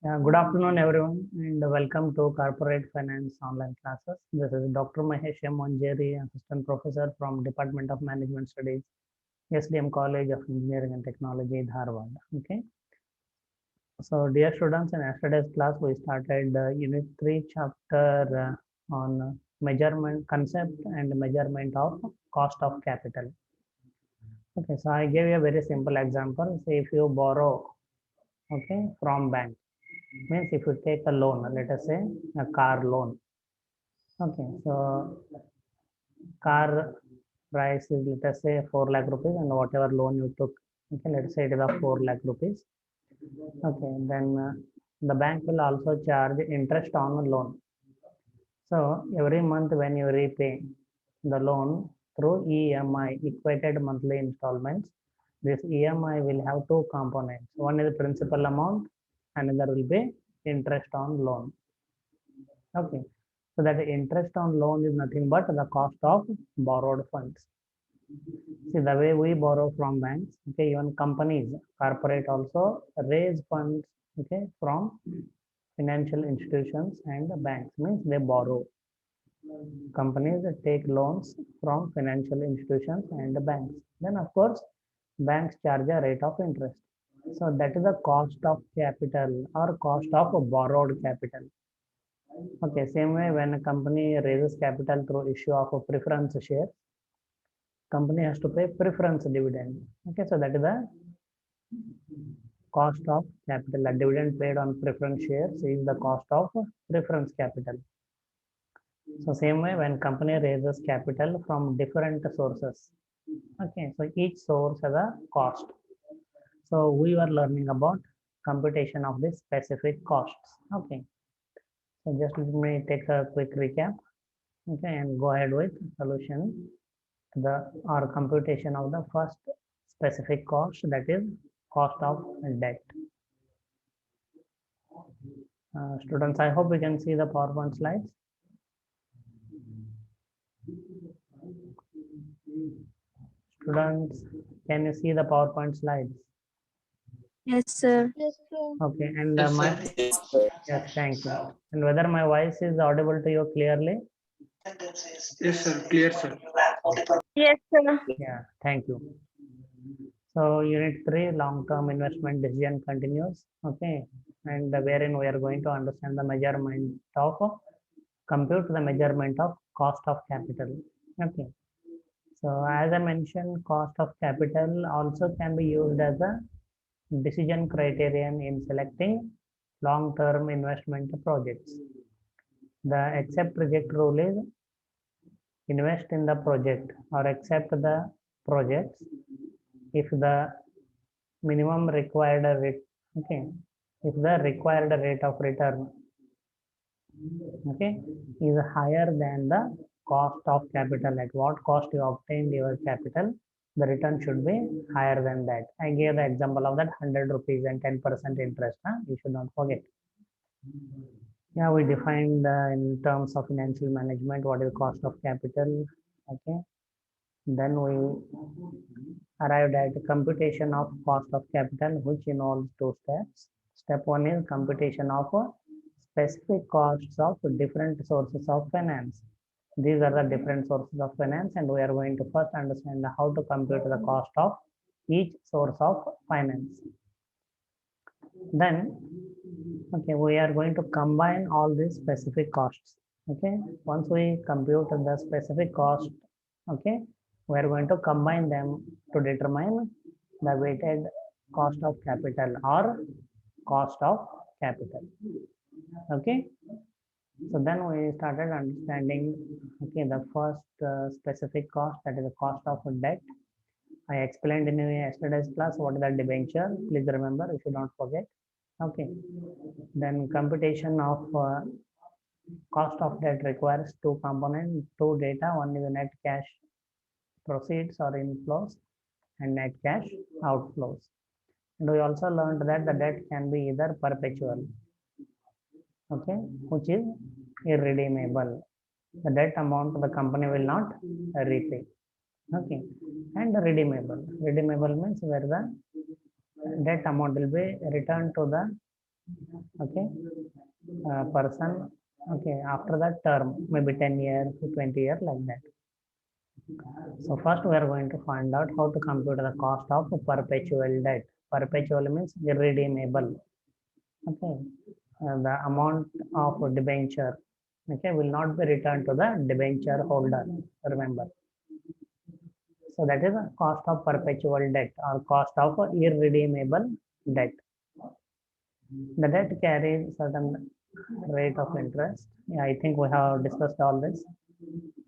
Good afternoon, everyone, and welcome to Corporate Finance online classes. This is Dr. Mahesh M. Manjeri, Assistant Professor from Department of Management Studies, SDM College of Engineering and Technology, Dharwad. Okay. So, dear students, in yesterday's class, we started Unit 3, Chapter on measurement concept and measurement of cost of capital. Okay, so I gave you a very simple example. Say, if you borrow, okay, from bank, means if you take a loan, let us say a car loan. Okay, so car price is, let us say, 4 lakh rupees, and whatever loan you took, okay, let's say it is of 4 lakh rupees. Okay, then the bank will also charge interest on the loan. So every month when you repay the loan through EMI, equated monthly installments, this EMI will have two components. One is principal amount, another will be interest on loan. Okay, so that interest on loan is nothing but the cost of borrowed funds. See, the way we borrow from banks, okay, even companies, corporate also raise funds, okay, from financial institutions and banks, means they borrow. Companies take loans from financial institutions and banks. Then, of course, banks charge a rate of interest. So that is the cost of capital or cost of borrowed capital. Okay, same way when a company raises capital through issue of a preference share, company has to pay preference dividend. Okay, so that is the cost of capital. A dividend paid on preference shares is the cost of preference capital. So same way when company raises capital from different sources. Okay, so each source has a cost. So we were learning about computation of the specific costs. Okay, so just let me take a quick recap. Okay, and go ahead with solution. The or computation of the first specific cost, that is cost of debt. Students, I hope you can see the PowerPoint slides. Students, can you see the PowerPoint slides? Yes, sir. Okay, and my yes, thank you. And whether my voice is audible to you clearly? Yes, sir. Clear, sir. Yes, sir. Yeah, thank you. So unit 3, long-term investment decision continues. Okay, and wherein we are going to understand the measurement of compute the measurement of cost of capital. Okay, so as I mentioned, cost of capital also can be used as a decision criterion in selecting long-term investment projects. The accept reject rule is invest in the project or accept the projects if the minimum required rate, okay, if the required rate of return, okay, is higher than the cost of capital. At what cost you obtained your capital, the return should be higher than that. I gave the example of that 100 rupees and 10% interest. You should not forget. Yeah, we defined in terms of financial management what is cost of capital. Okay, then we arrived at computation of cost of capital, which involves two steps. Step one is computation of specific costs of different sources of finance. These are the different sources of finance, and we are going to first understand how to compute the cost of each source of finance. Then, okay, we are going to combine all these specific costs. Okay, once we compute the specific cost, okay, we are going to combine them to determine the weighted cost of capital or cost of capital. Okay, so then we started understanding, okay, the first specific cost, that is the cost of debt. I explained in yesterday's class what is the debenture. Please remember, you should not forget. Okay, then computation of cost of debt requires two components, two data. One is the net cash proceeds or inflows and net cash outflows. And we also learned that the debt can be either perpetual, okay, which is irredeemable. The debt amount the company will not repay. Okay, and redeemable. Redeemable means where the debt amount will be returned to the Okay, person. Okay, after that term, maybe 10 years to 20 years, like that. So first we are going to find out how to compute the cost of perpetual debt. Perpetual means irredeemable. Okay, the amount of debenture, okay, will not be returned to the debenture holder. Remember. So that is the cost of perpetual debt or cost of irredeemable debt. The debt carries certain rate of interest. Yeah, I think we have discussed all this.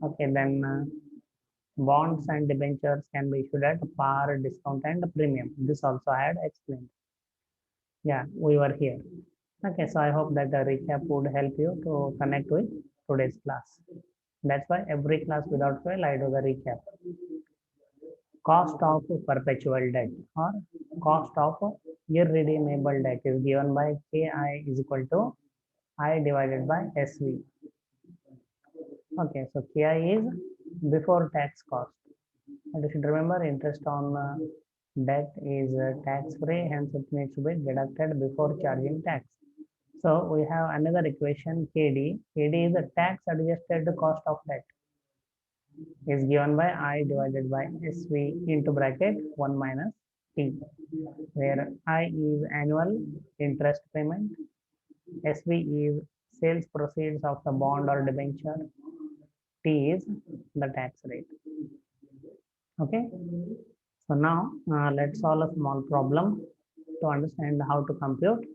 Okay, then bonds and debentures can be issued at par, discount, and premium. This also I had explained. Yeah, we were here. Okay, so I hope that the recap would help you to connect with today's class. That's why every class without fail I do the recap. Cost of perpetual debt or cost of irredeemable debt is given by KI is equal to I divided by SV. Okay, so KI is before tax cost. And you should remember interest on debt is tax free, hence it needs to be deducted before charging tax. So we have another equation KD. KD is the tax adjusted cost of debt is given by I divided by SV into bracket 1 minus T, where I is annual interest payment, SV is sales proceeds of the bond or debenture, T is the tax rate. Okay, so now let's solve a small problem to understand how to compute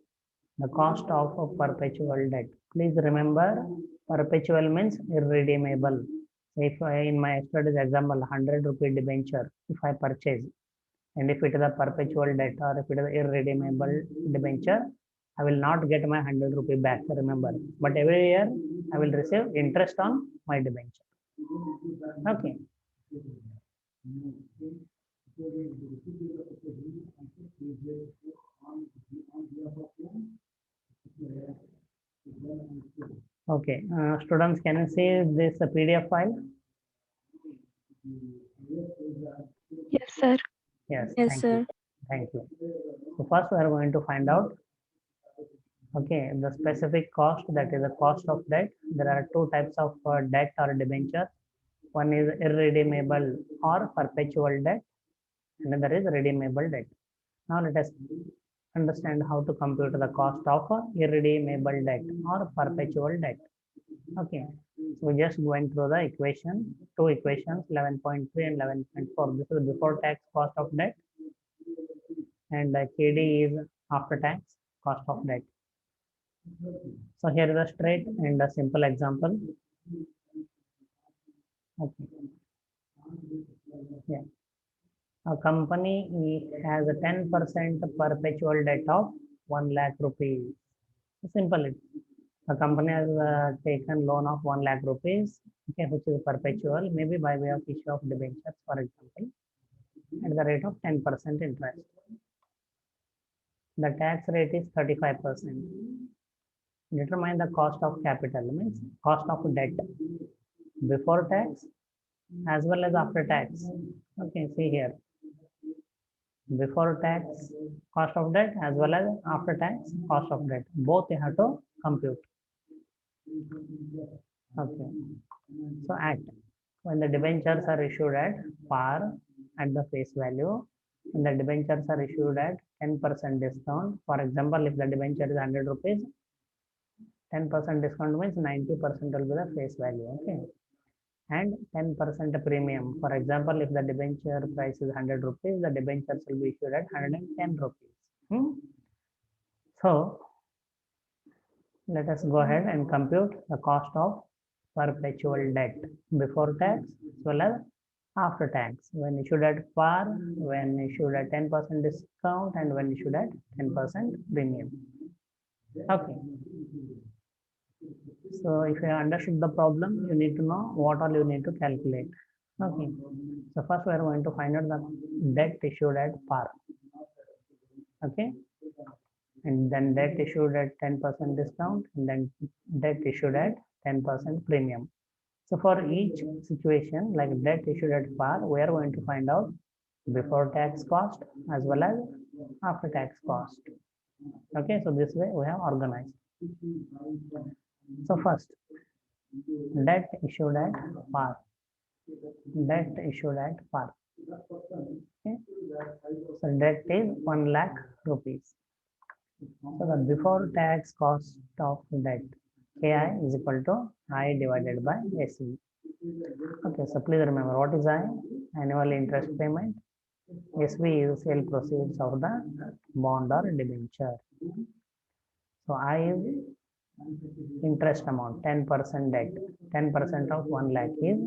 the cost of a perpetual debt. Please remember, perpetual means irredeemable. If I, in my yesterday's example, 100 rupee debenture, if I purchase, and if it is a perpetual debt or if it is irredeemable debenture, I will not get my 100 rupee back, remember. But every year, I will receive interest on my debenture. Okay. Okay, students, can you see this PDF file? Yes, sir. Yes, Yes, thank sir. you. Thank you. So first we are going to find out, okay, the specific cost, that is the cost of debt. There are two types of debt or debenture. One is irredeemable or perpetual debt. Another is redeemable debt. Now let us understand how to compute the cost of irredeemable debt or perpetual debt. Okay, so we just going through the equation, two equations, 11.3 and 11.4. This is before tax cost of debt, and KD is after tax cost of debt. So here is a straight and a simple example. Okay. Yeah. A company has a 10% perpetual debt of 1 lakh rupees. Simple. A company has taken loan of 1 lakh rupees, okay, which is perpetual, maybe by way of issue of debentures, for example, at the rate of 10% interest. The tax rate is 35%. Determine the cost of capital, means cost of debt before tax as well as after tax. Okay, see here. Before tax cost of debt as well as after tax cost of debt. Both you have to compute. Okay. So at when the debentures are issued at par at the face value, when the debentures are issued at 10% discount. For example, if the debenture is 100 rupees, 10% discount means 90% will be the face value. Okay. And 10% premium. For example, if the debenture price is 100 rupees, the debentures will be issued at 110 rupees. So let us go ahead and compute the cost of perpetual debt before tax as well as after tax, when issued at par, when issued at 10% discount, and when issued at 10% premium. Okay. So if you understood the problem, you need to know what all you need to calculate. Okay. So first we are going to find out the debt issued at par. Okay. And then debt issued at 10% discount, and then debt issued at 10% premium. So for each situation, like debt issued at par, we are going to find out before tax cost as well as after tax cost. Okay, so this way we have organized. So first, debt issued at par. Debt issued at par. Okay. So debt is 1 lakh rupees. So the before tax cost of debt, KI is equal to I divided by SV. Okay, so please remember what is I? Annual interest payment. SV is sale proceeds of the bond or debenture. So I is interest amount, 10% debt. 10% of 1 lakh is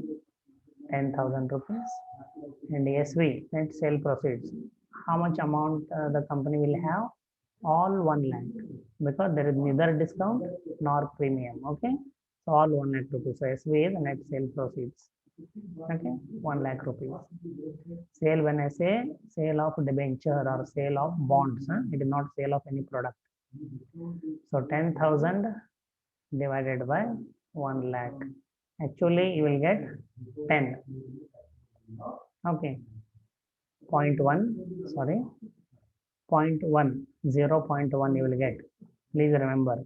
10,000 rupees. And SV, net sale proceeds. How much amount the company will have? All 1 lakh, because there is neither discount nor premium. Okay, so all 1 lakh rupees. So SV is net sale proceeds. Okay, 1 lakh rupees. Sale, when I say sale of debenture or sale of bonds, it is not sale of any product. So 10,000 divided by 1 lakh. Actually, you will get 10. Okay, 0.1, sorry, 0.1, 0.1 you will get. Please remember,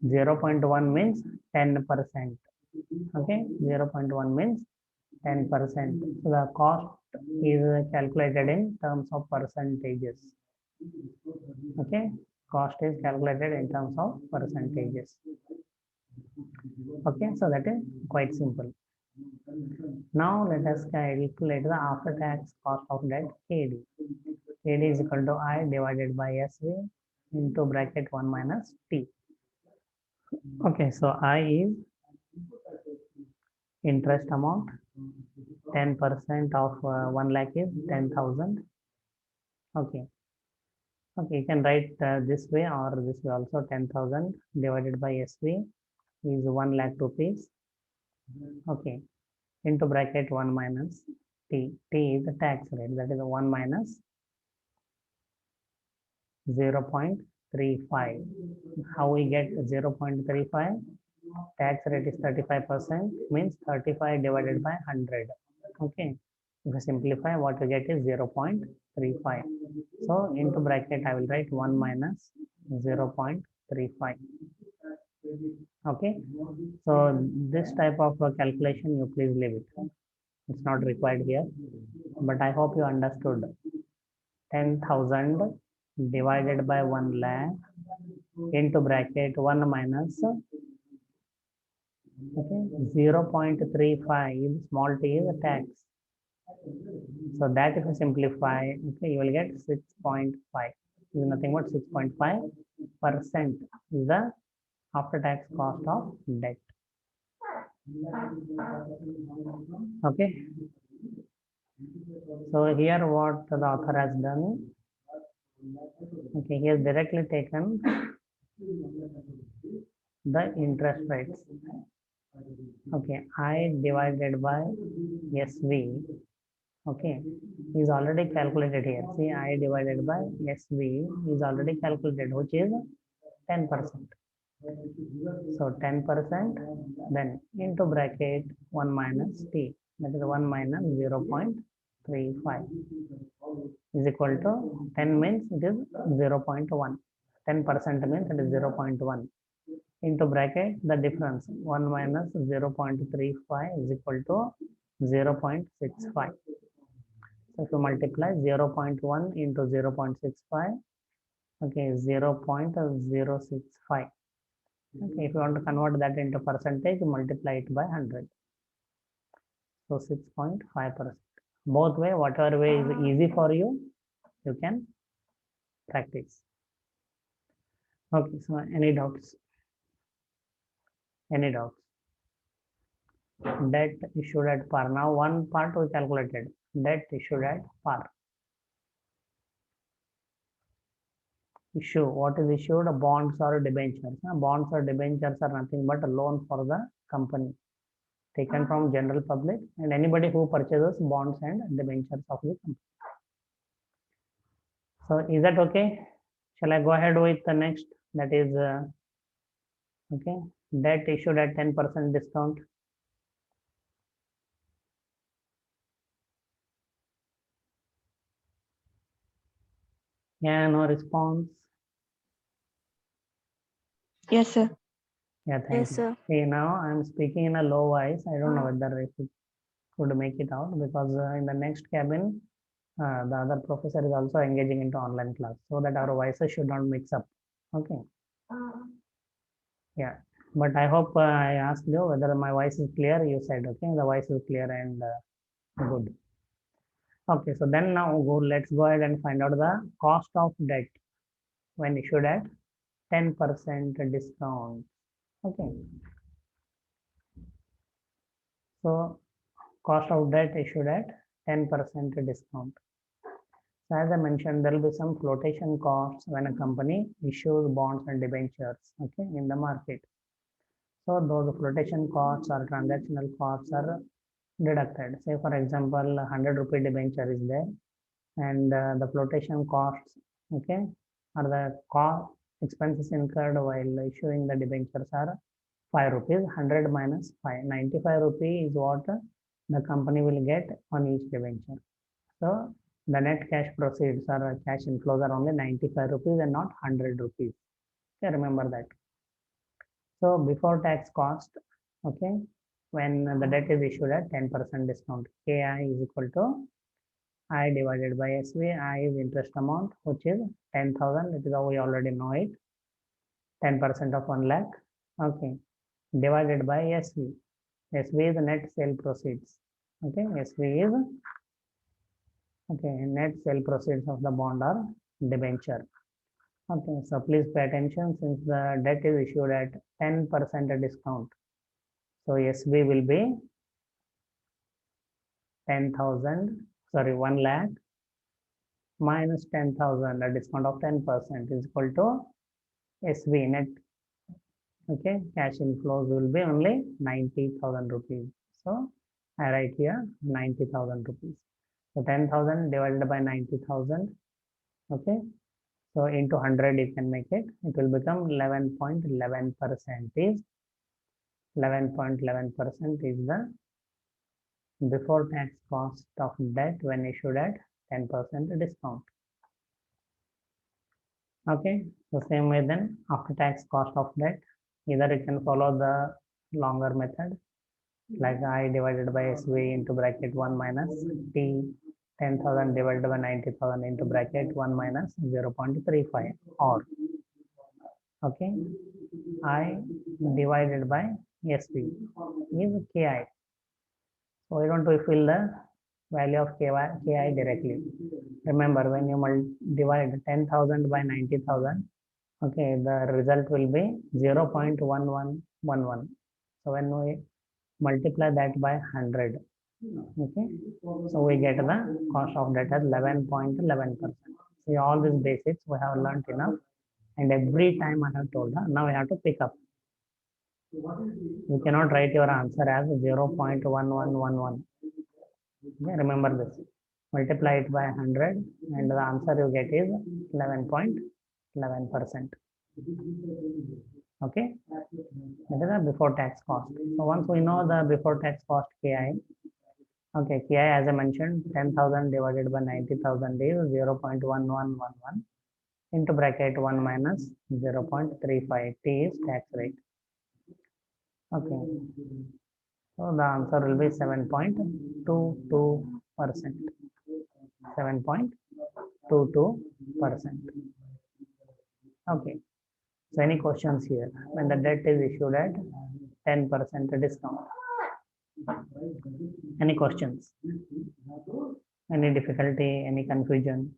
0.1 means 10%. Okay, 0.1 means 10%. So the cost is calculated in terms of percentages. Okay, cost is calculated in terms of percentages. Okay, so that is quite simple. Now let us calculate the after tax cost of debt KD. KD is equal to I divided by SV into bracket 1 minus T. Okay, so I is interest amount, 10% of 1 lakh is 10,000. Okay, okay, you can write this way or this way also. 10,000 divided by SV is 1 lakh rupees. Okay, into bracket 1 minus T. T is the tax rate, that is 1 minus 0.35. How we get 0.35? Tax rate is 35%, means 35 divided by 100. Okay, if you simplify, what you get is 0.35. So into bracket I will write 1 minus 0.35. Okay, so this type of calculation you please leave it. It's not required here, but I hope you understood. 10,000 divided by 1 lakh into bracket 1 minus, okay, 0.35, small t is tax. So that if you simplify, okay, you will get 6.5. This is nothing but 6.5% is the after tax cost of debt. Okay, so here what the author has done, okay, he has directly taken the interest rates. Okay, I divided by SV. Okay, is already calculated here. See, I divided by SV is already calculated, which is 10%. So 10%, then into bracket 1 minus T, that is 1 minus 0.35 is equal to 10 means it is 0.1. 10% means it is 0.1. Into bracket the difference 1 minus 0.35 is equal to 0.65. So if you multiply 0.1 into 0.65, okay, 0.065. Okay, if you want to convert that into percentage, multiply it by 100. So 6.5%. Both way, whatever way is easy for you, you can practice. Okay, so any doubts? Any doubts? Debt issued at par. Now one part we calculated. Debt issued at par. Issue. What is issued? Bonds or debentures. Bonds or debentures are nothing but a loan for the company, taken from general public and anybody who purchases bonds and debentures of the company. So is that okay? Shall I go ahead with the next? That is okay. Debt issued at 10% discount. Yeah, no response. Yes, sir. Yeah, thank Yes, you. sir. See, now I'm speaking in a low voice. I don't know whether if it could make it out, because in the next cabin, the other professor is also engaging into online class, so that our voices should not mix up. Okay. Yeah, but I hope I asked you whether my voice is clear. You said okay, the voice is clear and good. Okay, so then now let's go ahead and find out the cost of debt when issued at 10% discount. Okay, so cost of debt issued at 10% discount. So as I mentioned, there will be some flotation costs when a company issues bonds and debentures, okay, in the market. So those flotation costs or transactional costs are deducted. Say for example, 100 rupee debenture is there, and the flotation costs, okay, or the cost expenses incurred while issuing the debentures are 5 rupees. 100 minus 5, 95 rupee is what the company will get on each debenture. So the net cash proceeds or cash inflows are only 95 rupees and not 100 rupees. Okay, remember that. So before tax cost, okay, when the debt is issued at 10% discount, KI is equal to I divided by SV. I is interest amount, which is 10,000. It is how we already know it. 10% of 1 lakh. Okay, divided by SV. SV is the net sale proceeds. Okay, SV is net sale proceeds of the bond or debenture. Okay, so please pay attention since the debt is issued at 10% discount. So SV will be 10,000, sorry, 1 lakh minus 10,000, a discount of 10% is equal to SV net. Okay, cash inflows will be only 90,000 rupees. So I write here 90,000 rupees. So 10,000 divided by 90,000. Okay, so into 100 you can make it. It will become 11.11% is 11.11% is the before tax cost of debt when issued at 10% discount. Okay, so same way then after tax cost of debt, either you can follow the longer method like I divided by SV into bracket 1 minus T 10,000 divided by 90,000 into bracket 1 minus 0.35, or okay, I divided by SV is KI. So we want to fill the value of KI directly. Remember, when you divide 10,000 by 90,000, okay, the result will be 0.1111. So when we multiply that by 100, okay, so we get the cost of debt as 11.11%. See, all these basics we have learned enough, and every time I have told her, now we have to pick up. You cannot write your answer as 0.1111. Okay, remember this. Multiply it by 100 and the answer you get is 11.11%. Okay, that is the before tax cost. So once we know the before tax cost KI, okay, KI as I mentioned, 10,000 divided by 90,000 is 0.1111 into bracket 1 minus 0.35. T is tax rate. Okay, so the answer will be 7.22%. 7.22%. Okay, so any questions here when the debt is issued at 10% discount? Any questions? Any difficulty? Any confusion?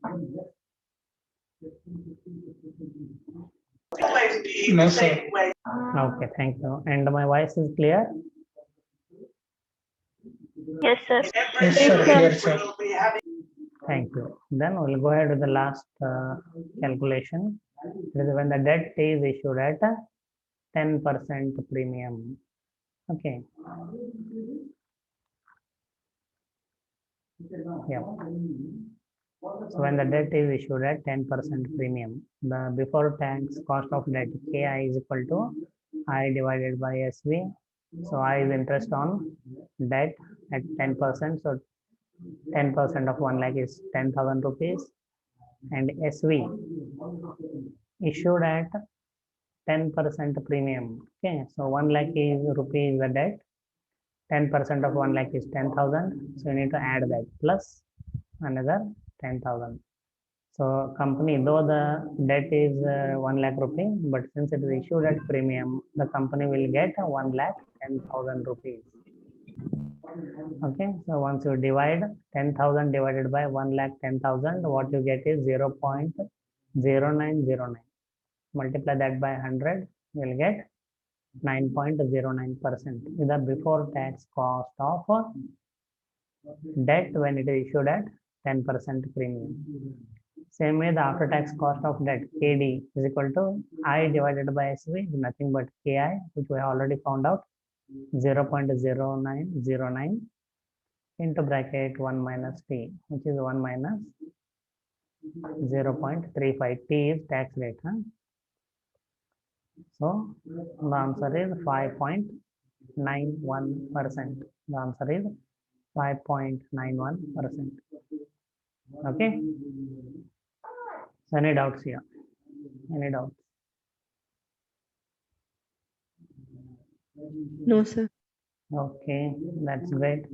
No, sir. Okay, thank you. And my voice is clear? Yes, sir. Yes, sir. Clear, sir. Thank you. Then we'll go ahead with the last calculation. It is when the debt is issued at 10% premium. Okay. Yeah. So when the debt is issued at 10% premium, the before tax cost of debt KI is equal to I divided by SV. So I is interest on debt at 10%. So 10% of 1 lakh is 10,000 rupees, and SV issued at 10% premium. Okay, so 1 lakh is rupee is the debt. 10% of 1 lakh is 10,000. So you need to add that plus another 10,000. So company, though the debt is 1 lakh rupee, but since it is issued at premium, the company will get 1 lakh 10,000 rupees. Okay, so once you divide 10,000 divided by 1 lakh 10,000, what you get is 0.0909. Multiply that by 100, you will get 9.09% is the before tax cost of debt when it is issued at 10% premium. Same way, the after tax cost of debt KD is equal to I divided by SV, nothing but KI, which we have already found out, 0.0909 into bracket 1 minus T, which is 1 minus 0.35. T is tax rate. So the answer is 5.91%. The answer is 5.91%. Okay. So any doubts here? Any doubts? No, sir. Okay, that's great.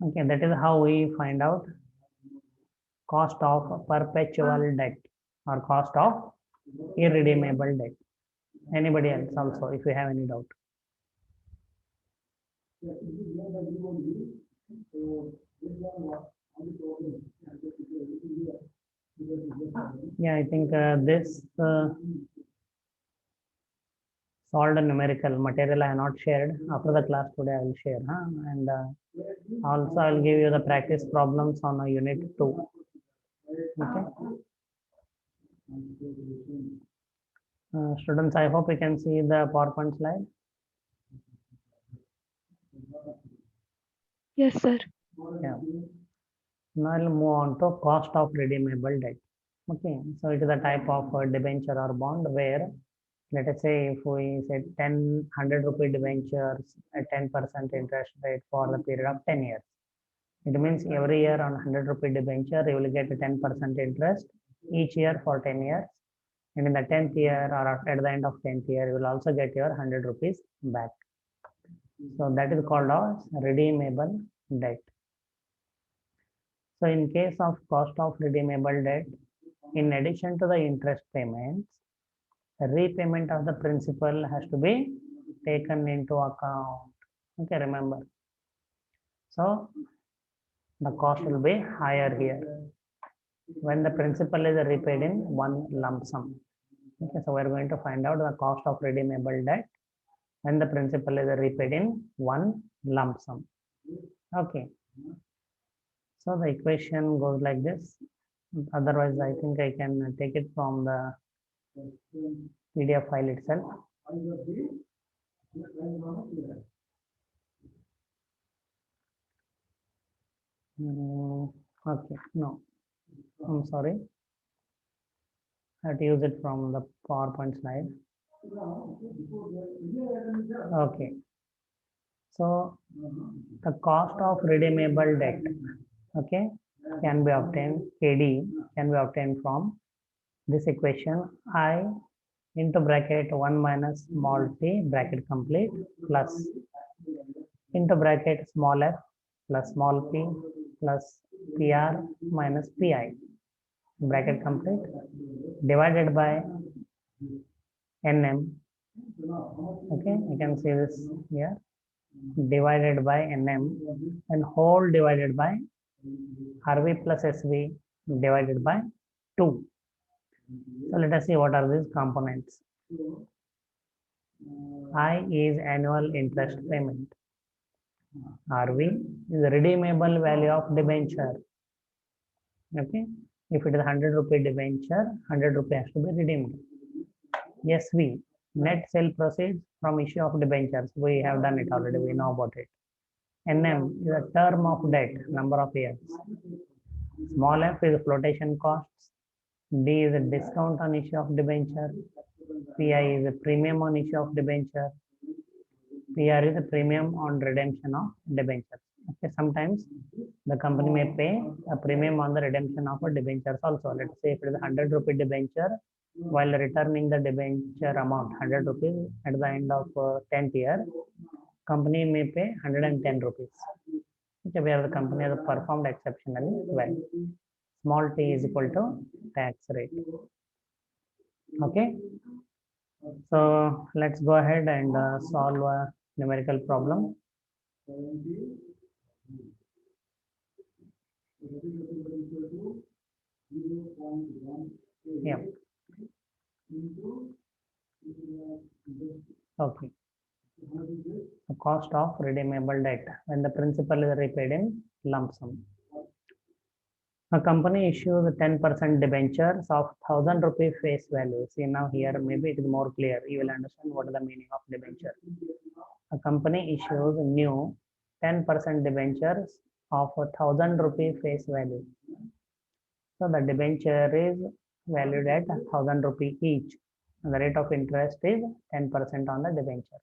Okay, that is how we find out cost of perpetual debt or cost of irredeemable debt. Anybody else also, if you have any doubt? Yeah, I think this solved numerical material I have not shared. After the class today, I will share. And also, I will give you the practice problems on unit 2. Okay. Students, I hope you can see the PowerPoint slide. Yes, sir. Yeah. Now I'll move on to cost of redeemable debt. Okay, so it is a type of debenture or bond where, let us say, if we say 100 rupee debentures at 10% interest rate for the period of 10 years. It means every year on 100 rupee debenture, you will get a 10% interest each year for 10 years. And in the 10th year or at the end of 10th year, you will also get your 100 rupees back. So that is called as redeemable debt. So in case of cost of redeemable debt, in addition to the interest payments, the repayment of the principal has to be taken into account. Okay, remember. So the cost will be higher here when the principal is repaid in one lump sum. Okay, so we're going to find out the cost of redeemable debt when the principal is repaid in one lump sum. Okay. So the equation goes like this. Otherwise, I think I can take it from the PDF file itself. Okay, no, I'm sorry. I have to use it from the PowerPoint slide. Okay. So the cost of redeemable debt, okay, can be obtained, KD can be obtained from this equation, I into bracket 1 minus small t bracket complete plus into bracket small f plus small p plus PR minus PI bracket complete divided by NM. Okay, you can see this here, divided by NM and whole divided by RV plus SV divided by 2. So let us see what are these components. I is annual interest payment. RV is redeemable value of debenture. Okay, if it is 100 rupee debenture, 100 rupee has to be redeemed. SV, net sale proceeds from issue of debentures. We have done it already, we know about it. NM is a term of debt, number of years. Small f is flotation costs. D is a discount on issue of debenture. PI is a premium on issue of debenture. PR is a premium on redemption of debentures. Okay, sometimes the company may pay a premium on the redemption of a debentures also. Let's say if it is 100 rupee debenture, while returning the debenture amount 100 rupees at the end of 10th year, company may pay 110 rupees. Okay, where the company has performed exceptionally well. Small t is equal to tax rate. Okay, so let's go ahead and solve a numerical problem. Yeah. Okay. The cost of redeemable debt when the principal is repaid in lump sum. A company issues 10% debentures of 1000 rupee face value. See now here maybe it is more clear. You will understand what is the meaning of debenture. A company issues new 10% debentures of 1000 rupee face value. So the debenture is valued at 1000 rupee each. And the rate of interest is 10% on the debenture.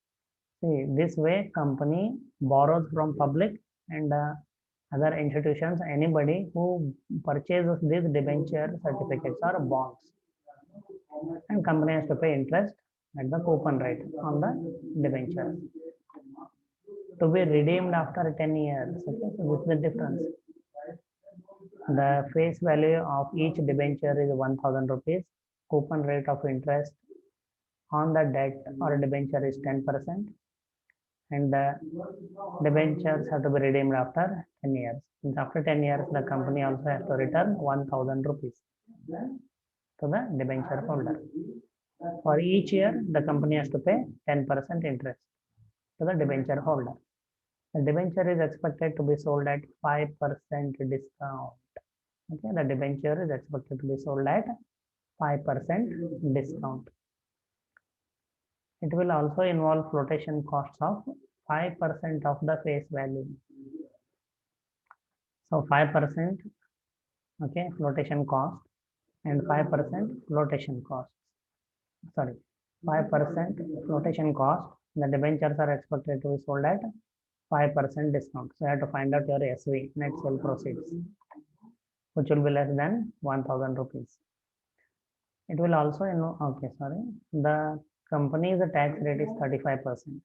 See, this way company borrows from public and other institutions, anybody who purchases these debenture certificates or bonds, and company has to pay interest at the coupon rate on the debenture to be redeemed after 10 years. Okay, so what's the difference? The face value of each debenture is 1000 rupees. Coupon rate of interest on the debt or debenture is 10%. And the debentures have to be redeemed after 10 years. And after 10 years, the company also has to return 1000 rupees to the debenture holder. For each year, the company has to pay 10% interest to the debenture holder. The debenture is expected to be sold at 5% discount. Okay, the debenture is expected to be sold at 5% discount. It will also involve flotation costs of 5% of the face value. So 5%, okay, flotation cost and 5% flotation cost. Sorry, 5% flotation cost. The debentures are expected to be sold at 5% discount. So you have to find out your SV, net sale proceeds, which will be less than 1000 rupees. It will also, okay, sorry, the company's tax rate is 35%.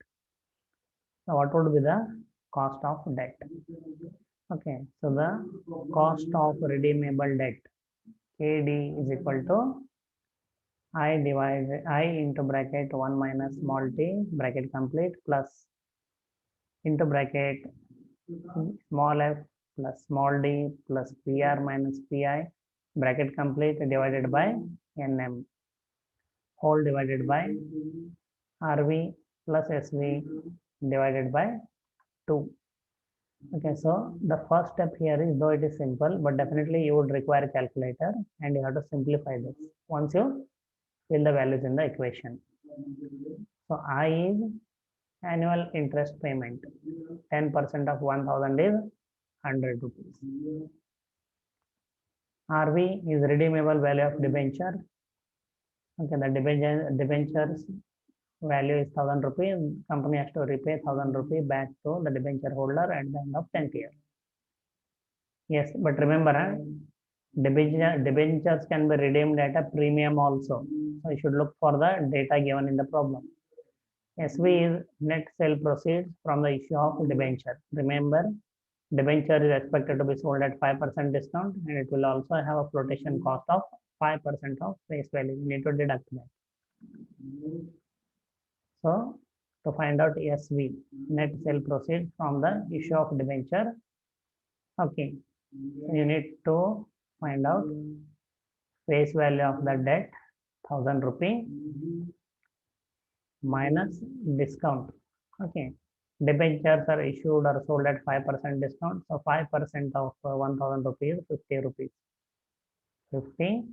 So what would be the cost of debt? Okay, so the cost of redeemable debt, KD is equal to I into bracket 1 minus small t bracket complete plus into bracket small f plus small d plus PR minus PI bracket complete divided by NM whole divided by RV plus SV divided by 2. Okay, so the first step here is, though it is simple, but definitely you would require a calculator and you have to simplify this once you fill the values in the equation. So I is annual interest payment. 10% of 1000 is 100 rupees. RV is redeemable value of debenture. Okay, the debentures value is 1000 rupees. Company has to repay 1000 rupees back to the debenture holder at the end of 10th year. Yes, but remember, debentures can be redeemed at a premium also. So you should look for the data given in the problem. SV is net sale proceeds from the issue of debenture. Remember, debenture is expected to be sold at 5% discount and it will also have a flotation cost of 5% of face value. You need to deduct that. So to find out SV, net sale proceeds from the issue of debenture, okay, you need to find out face value of the debt, 1000 rupee minus discount. Okay, debentures are issued or sold at 5% discount. So 5% of 1000 rupees, 50 rupees. 50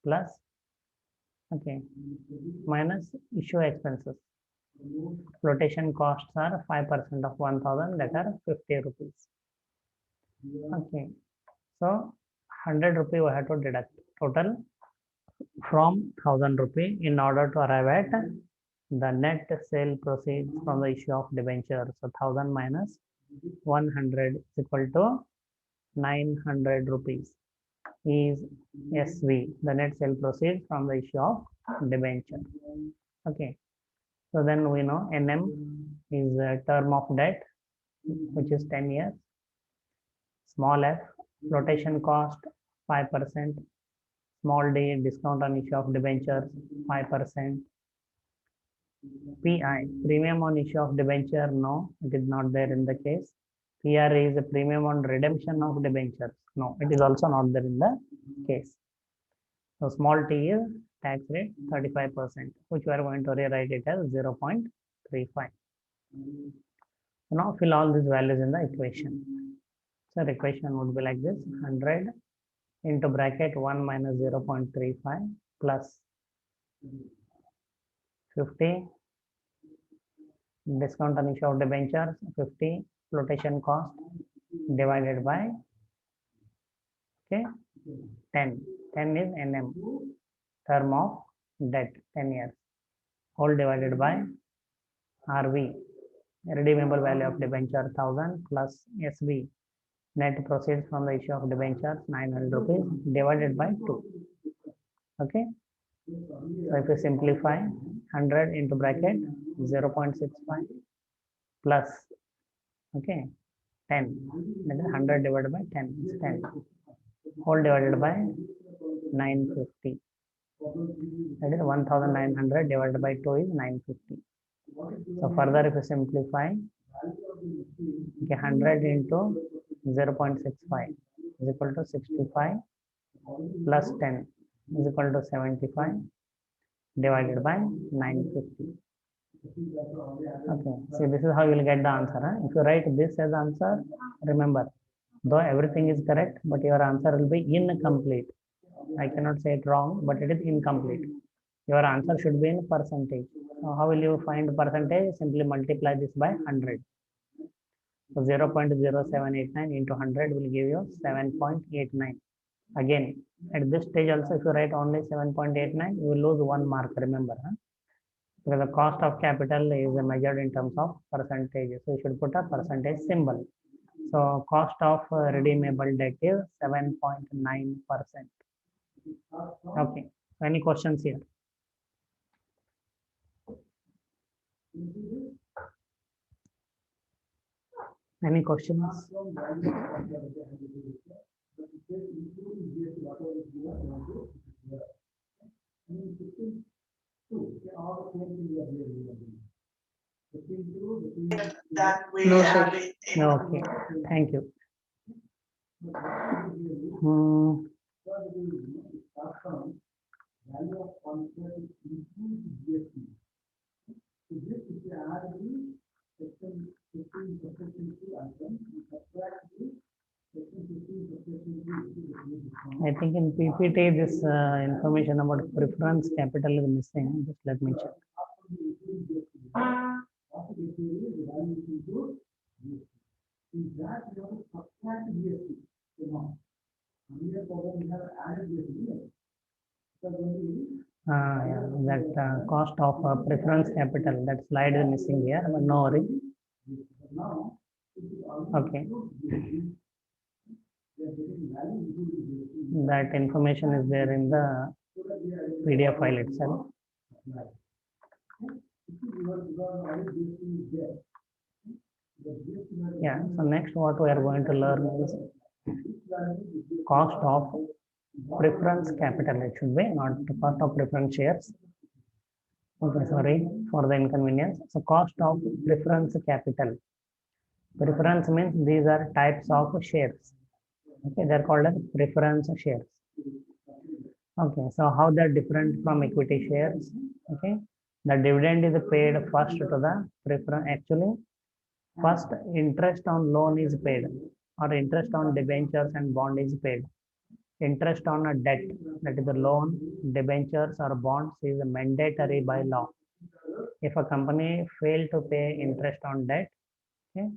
plus, okay, minus issue expenses. Flotation costs are 5% of 1000, that are 50 rupees. Okay, so 100 rupee we have to deduct total from 1000 rupee in order to arrive at the net sale proceeds from the issue of debenture. So 1000 minus 100 is equal to 900 rupees is SV, the net sale proceeds from the issue of debenture. Okay, so then we know NM is a term of debt, which is 10 years. Small f, flotation cost 5%. Small d, discount on issue of debentures 5%. PI, premium on issue of debenture, no, it is not there in the case. PR is a premium on redemption of debentures. No, it is also not there in the case. So small t is tax rate 35%, which we are going to rewrite it as 0.35. So now fill all these values in the equation. So the equation would be like this: 100 into bracket 1 minus 0.35 plus 50 discount on issue of debentures 50 flotation cost divided by 10 is NM, term of debt 10 years, whole divided by RV, redeemable value of debenture 1000 plus SV, net proceeds from the issue of debentures 900 rupees divided by 2. Okay, so if you simplify, 100 into bracket 0.65 plus 10, that is 100 divided by 10 is 10, whole divided by 950, that is 1900 divided by 2 is 950. So further if you simplify, 100 into 0.65 is equal to 65 plus 10 is equal to 75 divided by 950. Okay, so this is how you will get the answer. If you write this as answer, remember, though everything is correct, but your answer will be incomplete. I cannot say it wrong, but it is incomplete. Your answer should be in percentage. So how will you find percentage? Simply multiply this by 100. So 0.0789 into 100 will give you 7.89. Again, at this stage also, if you write only 7.89, you will lose 1 mark, remember. Because the cost of capital is measured in terms of percentage. So you should put a percentage symbol. So cost of redeemable debt is 7.9%. Okay, any questions here? Any questions? No, sir. Okay, thank you. I think in PPT this information about preference capital is missing. Just let me check. Yeah, that cost of preference capital, that slide is missing here, but no worry. Okay. That information is there in the PDF file itself. Yeah, so next what we are going to learn is cost of preference capital. It should be not the cost of preference shares. Okay, sorry for the inconvenience. So cost of preference capital. Preference means these are types of shares. Okay, they're called as preference shares. Okay, so how they're different from equity shares? Okay, the dividend is paid first to the preference. Actually, first interest on loan is paid, or interest on debentures and bond is paid. Interest on a debt, that is the loan, debentures or bonds, is mandatory by law. If a company fail to pay interest on debt, okay,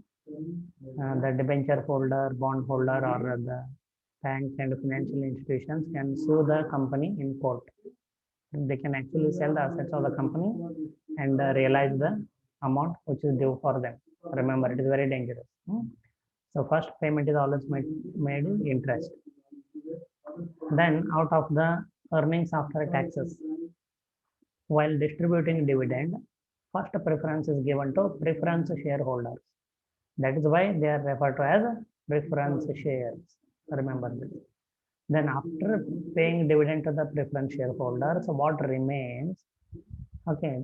the debenture holder, bond holder, or the banks and financial institutions can sue the company in court. They can actually sell the assets of the company and realize the amount which is due for them. Remember, it is very dangerous. So first payment is always made in interest. Then out of the earnings after taxes, while distributing dividend, first preference is given to preference shareholders. That is why they are referred to as preference shares. Remember this. Then after paying dividend to the preference shareholders, what remains, okay,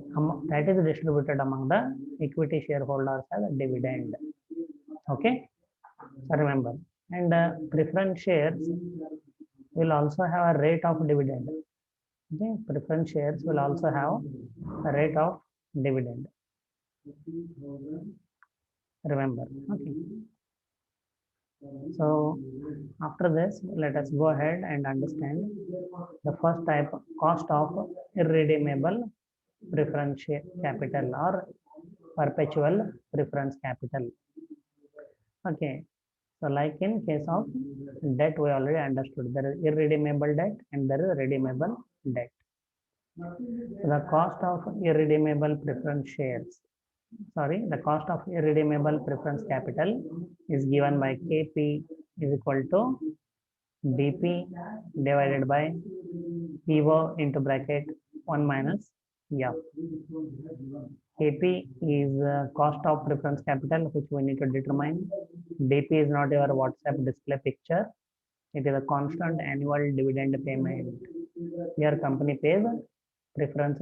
that is distributed among the equity shareholders as a dividend. Okay, so remember, and preference shares will also have a rate of dividend. Okay, preference shares will also have a rate of dividend. Remember, okay. So after this, let us go ahead and understand the first type, cost of irredeemable preference share capital or perpetual preference capital. Okay, so like in case of debt, we already understood there is irredeemable debt and there is redeemable debt. So the cost of irredeemable preference shares, the cost of irredeemable preference capital is given by KP is equal to DP divided by PO into bracket 1 minus F. KP is cost of preference capital, which we need to determine. DP is not your WhatsApp display picture. It is a constant annual dividend payment. Your company pays preference